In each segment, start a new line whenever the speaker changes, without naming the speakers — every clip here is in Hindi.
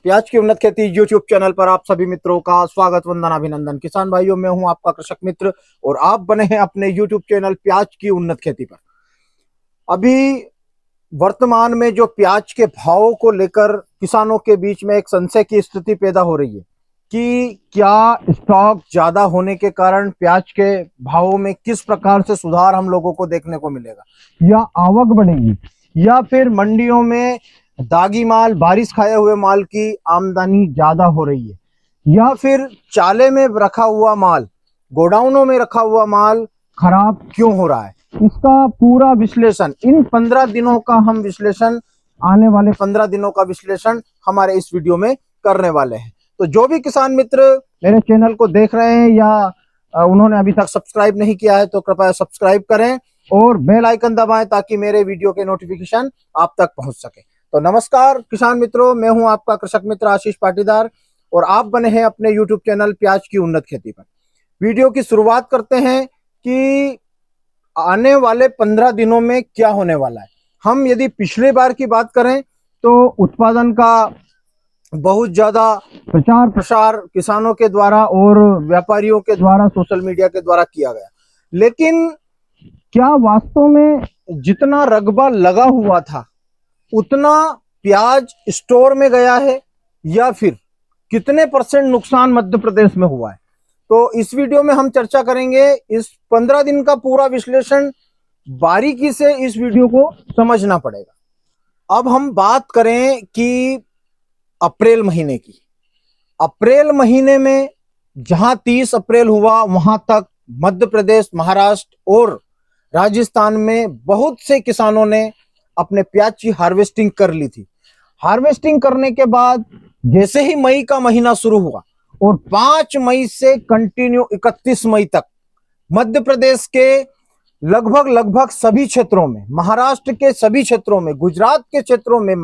प्याज की उन्नत खेती यूट्यूब चैनल पर आप सभी मित्रों का स्वागत, वंदन, अभिनंदन। किसान भाइयों, मैं हूं आपका कृषक मित्र और आप बने हैं अपने यूट्यूब चैनल प्याज की उन्नत खेती पर। अभी वर्तमान में जो प्याज के भावों को लेकर किसानों के बीच में एक संशय की स्थिति पैदा हो रही है कि क्या स्टॉक ज्यादा होने के कारण प्याज के भावों में किस प्रकार से सुधार हम लोगों को देखने को मिलेगा, या आवक बढ़ेगी, या फिर मंडियों में दागी माल, बारिश खाए हुए माल की आमदनी ज्यादा हो रही है, या फिर चाले में रखा हुआ माल, गोडाउनों में रखा हुआ माल खराब क्यों हो रहा है। इसका पूरा विश्लेषण इन 15 दिनों का हम विश्लेषण, आने वाले 15 दिनों का विश्लेषण हमारे इस वीडियो में करने वाले हैं। तो जो भी किसान मित्र मेरे चैनल को देख रहे हैं या उन्होंने अभी तक सब्सक्राइब नहीं किया है तो कृपया सब्सक्राइब करें और बेल आइकन दबाएं ताकि मेरे वीडियो के नोटिफिकेशन आप तक पहुंच सके। तो नमस्कार किसान मित्रों, मैं हूं आपका कृषक मित्र आशीष पाटीदार और आप बने हैं अपने यूट्यूब चैनल प्याज की उन्नत खेती पर। वीडियो की शुरुआत करते हैं कि आने वाले 15 दिनों में क्या होने वाला है। हम यदि पिछले बार की बात करें तो उत्पादन का बहुत ज्यादा प्रचार प्रसार किसानों के द्वारा और व्यापारियों के द्वारा, सोशल मीडिया के द्वारा किया गया, लेकिन क्या वास्तव में जितना रकबा लगा हुआ था उतना प्याज स्टोर में गया है, या फिर कितने % नुकसान मध्य प्रदेश में हुआ है। तो इस वीडियो में हम चर्चा करेंगे। इस 15 दिन का पूरा विश्लेषण बारीकी से इस वीडियो को समझना पड़ेगा। अब हम बात करें कि अप्रैल महीने की। अप्रैल महीने में जहां 30 अप्रैल हुआ वहां तक मध्य प्रदेश, महाराष्ट्र और राजस्थान में बहुत से किसानों ने अपने प्याज की हार्वेस्टिंग कर ली थी। हार्वेस्टिंग करने के बाद जैसे ही मई का महीना शुरू हुआ और 5 मई से कंटिन्यू 31 मई तक मध्य प्रदेश के लगभग सभी क्षेत्रों में, महाराष्ट्र के सभी क्षेत्रों में, गुजरात के क्षेत्रों में,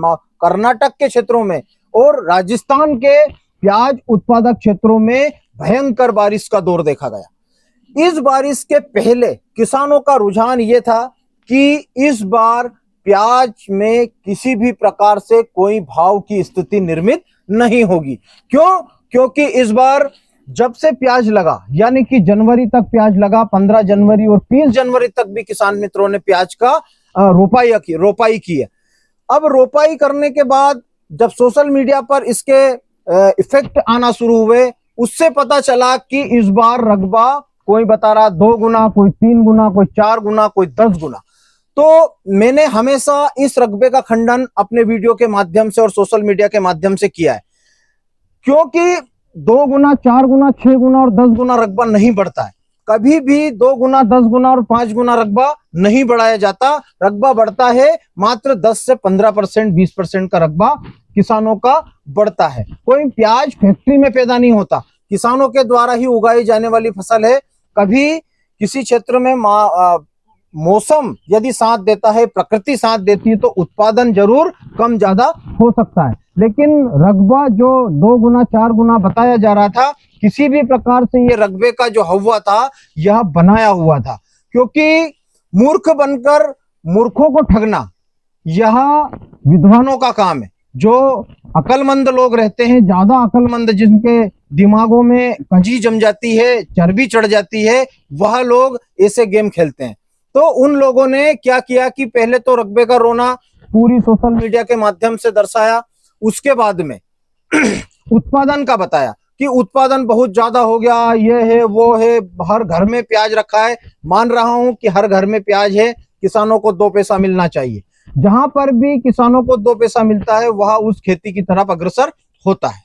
कर्नाटक के क्षेत्रों में और राजस्थान के प्याज उत्पादक क्षेत्रों में भयंकर बारिश का दौर देखा गया। इस बारिश के पहले किसानों का रुझान ये था कि इस बार प्याज में किसी भी प्रकार से कोई भाव की स्थिति निर्मित नहीं होगी। क्यों? क्योंकि इस बार जब से प्याज लगा, यानी कि जनवरी तक प्याज लगा, 15 जनवरी और 30 जनवरी तक भी किसान मित्रों ने प्याज का रोपाई की है। अब रोपाई करने के बाद जब सोशल मीडिया पर इसके इफेक्ट आना शुरू हुए, उससे पता चला कि इस बार रकबा कोई बता रहा 2 गुना, कोई 3 गुना, कोई 4 गुना, कोई 10 गुना। तो मैंने हमेशा इस रकबे का खंडन अपने वीडियो के माध्यम से और सोशल मीडिया के माध्यम से किया है, क्योंकि 2 गुना, 4 गुना, 6 गुना और 10 गुना रकबा नहीं बढ़ता है। कभी भी 2 गुना, 10 गुना और 5 गुना रकबा नहीं बढ़ाया जाता। रकबा बढ़ता है मात्र 10 से 15%, 20% का रकबा किसानों का बढ़ता है। कोई प्याज फैक्ट्री में पैदा नहीं होता, किसानों के द्वारा ही उगाई जाने वाली फसल है। कभी किसी क्षेत्र में मौसम यदि साथ देता है, प्रकृति साथ देती है, तो उत्पादन जरूर कम ज्यादा हो सकता है, लेकिन रकबा जो 2 गुना, 4 गुना बताया जा रहा था, किसी भी प्रकार से ये रकबे का जो हवा था यह बनाया हुआ था। क्योंकि मूर्ख बनकर मूर्खों को ठगना यह विद्वानों का काम है। जो अकलमंद लोग रहते हैं, ज्यादा अकलमंद, जिनके दिमागों में कंजी जम जाती है, चर्बी चढ़ जाती है, वह लोग ऐसे गेम खेलते हैं। तो उन लोगों ने क्या किया कि पहले तो रकबे का रोना पूरी सोशल मीडिया के माध्यम से दर्शाया, उसके बाद में उत्पादन का बताया कि उत्पादन बहुत ज्यादा हो गया, ये है वो है, हर घर में प्याज रखा है। मान रहा हूं कि हर घर में प्याज है, किसानों को 2 पैसा मिलना चाहिए। जहां पर भी किसानों को 2 पैसा मिलता है वह उस खेती की तरफ अग्रसर होता है।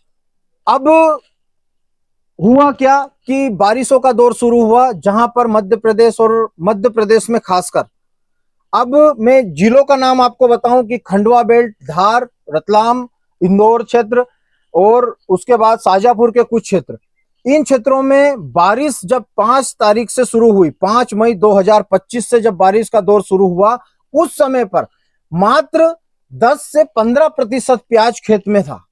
अब हुआ क्या कि बारिशों का दौर शुरू हुआ, जहां पर मध्य प्रदेश और मध्य प्रदेश में खासकर, अब मैं जिलों का नाम आपको बताऊं कि खंडवा बेल्ट, धार, रतलाम, इंदौर क्षेत्र और उसके बाद शाजापुर के कुछ क्षेत्र, इन क्षेत्रों में बारिश जब 5 तारीख से शुरू हुई, 5 मई 2025 से जब बारिश का दौर शुरू हुआ, उस समय पर मात्र 10 से 15% प्याज खेत में था।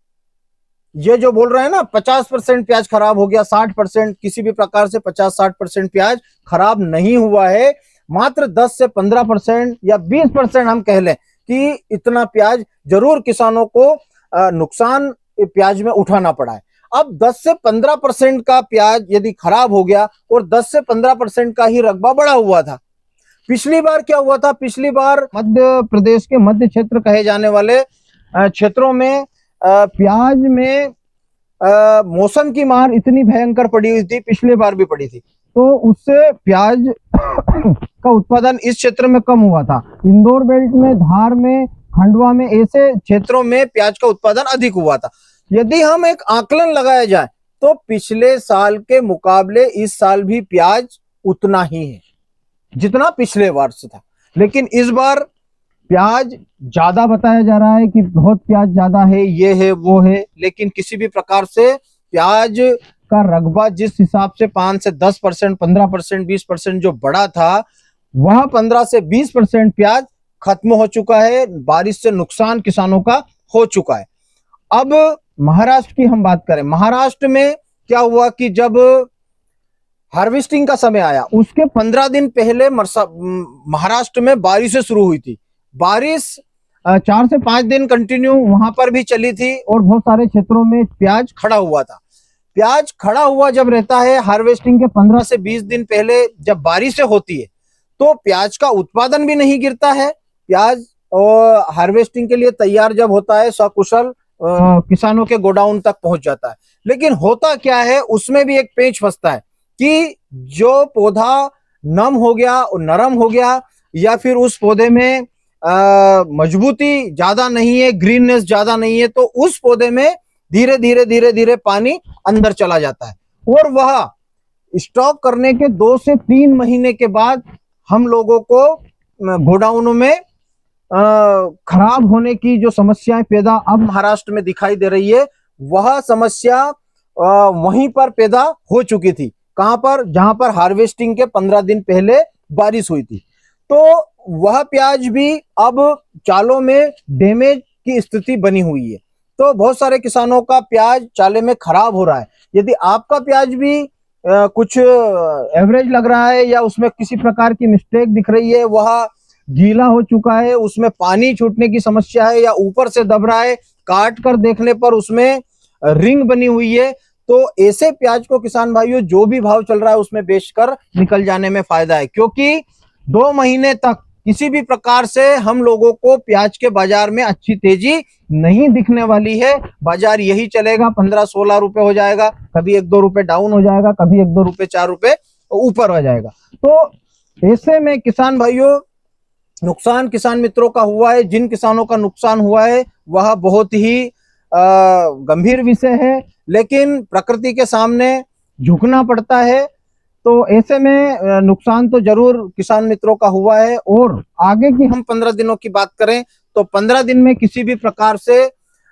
ये जो बोल रहे हैं ना 50% प्याज खराब हो गया, 60%, किसी भी प्रकार से 50-60% प्याज खराब नहीं हुआ है। मात्र 10 से 15% या 20% हम कह लें कि इतना प्याज जरूर किसानों को नुकसान प्याज में उठाना पड़ा है। अब 10 से 15% का प्याज यदि खराब हो गया और 10 से 15% का ही रकबा बढ़ा हुआ था। पिछली बार क्या हुआ था, पिछली बार मध्य प्रदेश के मध्य क्षेत्र कहे जाने वाले क्षेत्रों में प्याज में मौसम की मार इतनी भयंकर पड़ी हुई थी, पिछली बार भी पड़ी थी, तो उससे प्याज का उत्पादन इस क्षेत्र में कम हुआ था। इंदौर बेल्ट में, धार में, खंडवा में, ऐसे क्षेत्रों में प्याज का उत्पादन अधिक हुआ था। यदि हम एक आकलन लगाया जाए तो पिछले साल के मुकाबले इस साल भी प्याज उतना ही है जितना पिछले वर्ष था, लेकिन इस बार प्याज ज्यादा बताया जा रहा है कि बहुत प्याज ज्यादा है, ये है वो है, लेकिन किसी भी प्रकार से प्याज का रकबा जिस हिसाब से 5 से 10%, 15%, 20% जो बढ़ा था, वह 15 से 20% प्याज खत्म हो चुका है। बारिश से नुकसान किसानों का हो चुका है। अब महाराष्ट्र की हम बात करें, महाराष्ट्र में क्या हुआ कि जब हार्वेस्टिंग का समय आया उसके 15 दिन पहले महाराष्ट्र में बारिशें शुरू हुई थी। बारिश 4 से 5 दिन कंटिन्यू वहां पर भी चली थी और बहुत सारे क्षेत्रों में प्याज खड़ा हुआ था। प्याज खड़ा हुआ जब रहता है, हार्वेस्टिंग के 15 से 20 दिन पहले जब बारिशें होती है तो प्याज का उत्पादन भी नहीं गिरता है। प्याज और हार्वेस्टिंग के लिए तैयार जब होता है, सकुशल किसानों के गोडाउन तक पहुंच जाता है। लेकिन होता क्या है, उसमें भी एक पेच फंसता है कि जो पौधा नम हो गया और नरम हो गया, या फिर उस पौधे में मजबूती ज्यादा नहीं है, ग्रीननेस ज्यादा नहीं है, तो उस पौधे में धीरे धीरे धीरे धीरे पानी अंदर चला जाता है और वह स्टॉक करने के 2 से 3 महीने के बाद हम लोगों को गोडाउनों में खराब होने की जो समस्याएं पैदा अब महाराष्ट्र में दिखाई दे रही है, वह समस्या वहीं पर पैदा हो चुकी थी। कहां पर? जहां पर हार्वेस्टिंग के 15 दिन पहले बारिश हुई थी। तो वह प्याज भी अब चालों में डैमेज की स्थिति बनी हुई है। तो बहुत सारे किसानों का प्याज चाले में खराब हो रहा है। यदि आपका प्याज भी कुछ एवरेज लग रहा है या उसमें किसी प्रकार की मिस्टेक दिख रही है, वह गीला हो चुका है, उसमें पानी छूटने की समस्या है या ऊपर से दब रहा है, काट कर देखने पर उसमें रिंग बनी हुई है, तो ऐसे प्याज को किसान भाइयों जो भी भाव चल रहा है उसमें बेचकर निकल जाने में फायदा है। क्योंकि 2 महीने तक किसी भी प्रकार से हम लोगों को प्याज के बाजार में अच्छी तेजी नहीं दिखने वाली है। बाजार यही चलेगा, 15-16 रुपए हो जाएगा, कभी 1-2 रुपए डाउन हो जाएगा, कभी 1-2 रुपए 4 रुपए ऊपर हो जाएगा। तो ऐसे में किसान भाइयों नुकसान किसान मित्रों का हुआ है। जिन किसानों का नुकसान हुआ है वह बहुत ही गंभीर विषय है, लेकिन प्रकृति के सामने झुकना पड़ता है। तो ऐसे में नुकसान तो जरूर किसान मित्रों का हुआ है। और आगे की हम 15 दिनों की बात करें तो 15 दिन में किसी भी प्रकार से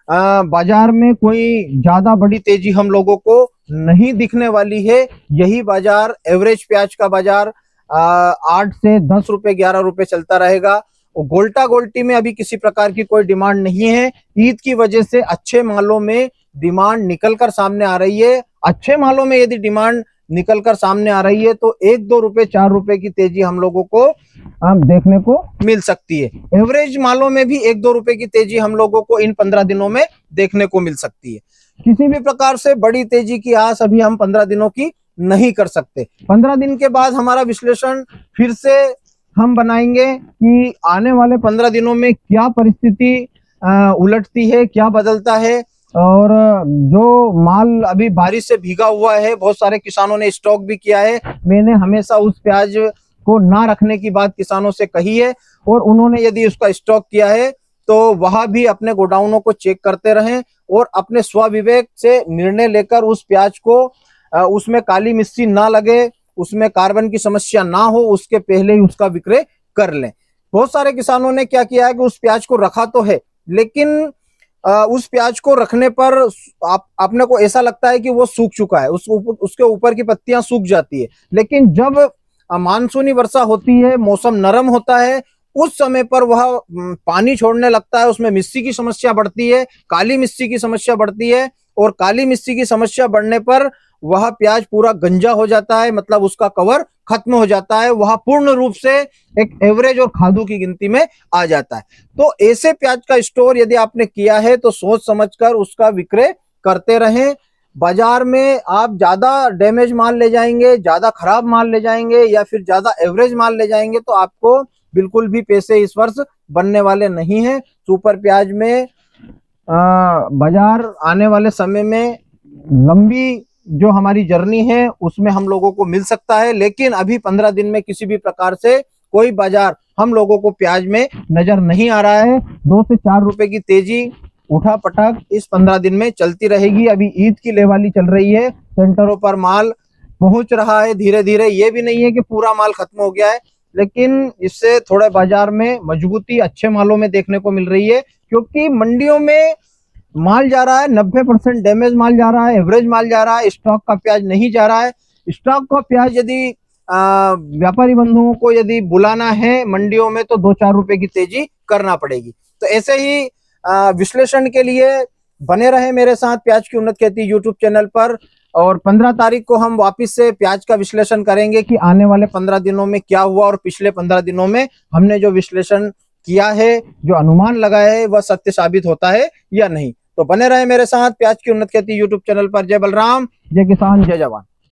बाजार में कोई ज्यादा बड़ी तेजी हम लोगों को नहीं दिखने वाली है। यही बाजार, एवरेज प्याज का बाजार 8 से 10 रुपए 11 रुपए चलता रहेगा। और गोल्टा गोल्टी में अभी किसी प्रकार की कोई डिमांड नहीं है। ईद की वजह से अच्छे मालों में डिमांड निकलकर सामने आ रही है। अच्छे मालों में यदि डिमांड निकलकर सामने आ रही है तो 1-2 रुपए 4 रुपए की तेजी हम लोगों को देखने को मिल सकती है। एवरेज मालों में भी 1-2 रुपए की तेजी हम लोगों को इन 15 दिनों में देखने को मिल सकती है। किसी भी प्रकार से बड़ी तेजी की आस अभी हम 15 दिनों की नहीं कर सकते। 15 दिन के बाद हमारा विश्लेषण फिर से हम बनाएंगे कि आने वाले 15 दिनों में क्या परिस्थिति उलटती है, क्या बदलता है। और जो माल अभी बारिश से भीगा हुआ है, बहुत सारे किसानों ने स्टॉक भी किया है। मैंने हमेशा उस प्याज को ना रखने की बात किसानों से कही है, और उन्होंने यदि उसका स्टॉक किया है तो वह भी अपने गोडाउनों को चेक करते रहें और अपने स्वविवेक से निर्णय लेकर उस प्याज को उसमें काली मिस्सी ना लगे, उसमें कार्बन की समस्या ना हो, उसके पहले ही उसका विक्रय कर लें। बहुत सारे किसानों ने क्या किया है कि उस प्याज को रखा तो है, लेकिन उस प्याज को रखने पर आपने को ऐसा लगता है कि वो सूख चुका है, उसके ऊपर की पत्तियां सूख जाती है। लेकिन जब मानसूनी वर्षा होती है, मौसम नरम होता है, उस समय पर वह पानी छोड़ने लगता है, उसमें मिस्सी की समस्या बढ़ती है, काली मिस्सी की समस्या बढ़ती है। और काली मिस्सी की समस्या बढ़ने पर वह प्याज पूरा गंजा हो जाता है, मतलब उसका कवर खत्म हो जाता है, वह पूर्ण रूप से एक एवरेज और खादू की गिनती में आ जाता है। तो ऐसे प्याज का स्टोर यदि आपने किया है तो सोच समझकर उसका विक्रय करते रहें। बाजार में आप ज्यादा डैमेज माल ले जाएंगे, ज्यादा खराब माल ले जाएंगे या फिर ज्यादा एवरेज माल ले जाएंगे तो आपको बिल्कुल भी पैसे इस वर्ष बनने वाले नहीं है। सुपर प्याज में बाजार आने वाले समय में लंबी जो हमारी जर्नी है उसमें हम लोगों को मिल सकता है, लेकिन अभी 15 दिन में किसी भी प्रकार से कोई बाजार हम लोगों को प्याज में नजर नहीं आ रहा है। 2 से 4 रुपए की तेजी उठा पटक इस 15 दिन में चलती रहेगी। अभी ईद की लेवाली चल रही है, सेंटरों पर माल पहुंच रहा है धीरे धीरे। ये भी नहीं है कि पूरा माल खत्म हो गया है, लेकिन इससे थोड़े बाजार में मजबूती अच्छे मालों में देखने को मिल रही है, क्योंकि मंडियों में माल जा रहा है 90% डैमेज माल जा रहा है, एवरेज माल जा रहा है, स्टॉक का प्याज नहीं जा रहा है। स्टॉक का प्याज यदि व्यापारी बंधुओं को यदि बुलाना है मंडियों में तो 2-4 रुपए की तेजी करना पड़ेगी। तो ऐसे ही विश्लेषण के लिए बने रहे मेरे साथ प्याज की उन्नत खेती यूट्यूब चैनल पर। और 15 तारीख को हम वापस से प्याज का विश्लेषण करेंगे कि आने वाले 15 दिनों में क्या हुआ और पिछले 15 दिनों में हमने जो विश्लेषण किया है, जो अनुमान लगाया है, वह सत्य साबित होता है या नहीं। तो बने रहे मेरे साथ प्याज की उन्नत खेती यूट्यूब चैनल पर। जय बलराम, जय किसान, जय जवान।